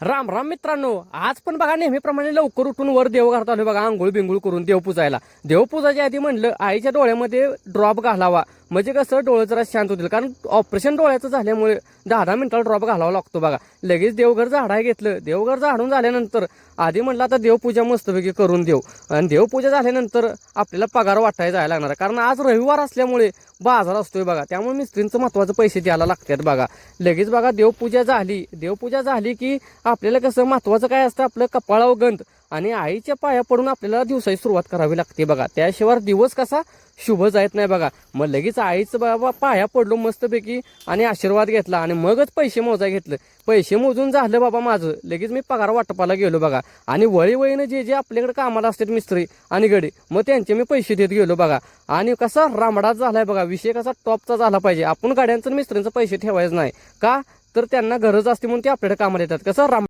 राम राम मित्रांनो, आज पण बघा नेहमीप्रमाणे लवकर उठून वर देव घालत आलो बघा, आंघोळ बिंगोळ करून देव पुजायला. देव पुजायच्या आधी म्हणलं आईच्या डोळ्यामध्ये ड्रॉप घालावा, म्हणजे कसं डोळे जरा शांत होतील. कारण ऑपरेशन डोळ्याचं झाल्यामुळे 10-10 मिनिटाला ड्रॉप घालावा लागतो बघा. लगेच देवघर झाडाय घेतलं. देवघर झाडून झाल्यानंतर आधी म्हटलं आता देवपूजा मस्तपैकी करून देऊ, आणि देवपूजा झाल्यानंतर आपल्याला पगार वाटायला जायला लागणार, कारण आज रविवार असल्यामुळे बाजार असतोय बघा. त्यामुळे मिस्त्रींचं महत्वाचं पैसे द्यायला लागतात बघा. लगेच बघा देवपूजा झाली की आपल्याला कसं महत्वाचं काय असतं, आपलं कपाळावर गंध आणि आईच्या पाया पडून आपल्याला दिवसाची सुरुवात करावी लागते बघा. त्याशिवाय दिवस कसा शुभ जात नाही बघा. मग लगेच आईचं बाबा पाया पडलो मस्तपैकी आणि आशीर्वाद घेतला, आणि मगच पैसे मोजाय घेतलं. पैसे मोजून झालं बाबा माझं. लगेच मी पगार वाटपाला गेलो बघा, आणि वळीवळीनं जे जे आपल्याकडे कामाला असतात मिस्त्री आणि गडी, मग त्यांचे मी पैसे देत गेलो बघा. आणि कसा रामडाच झालाय बघा. विषय कसा टॉपचा झाला पाहिजे. आपण गाड्यांचं मिस्त्रींचं पैसे ठेवायचं नाही का, तर त्यांना गरज असते म्हणून ते आपल्याकडे कामाला येतात. कसं राम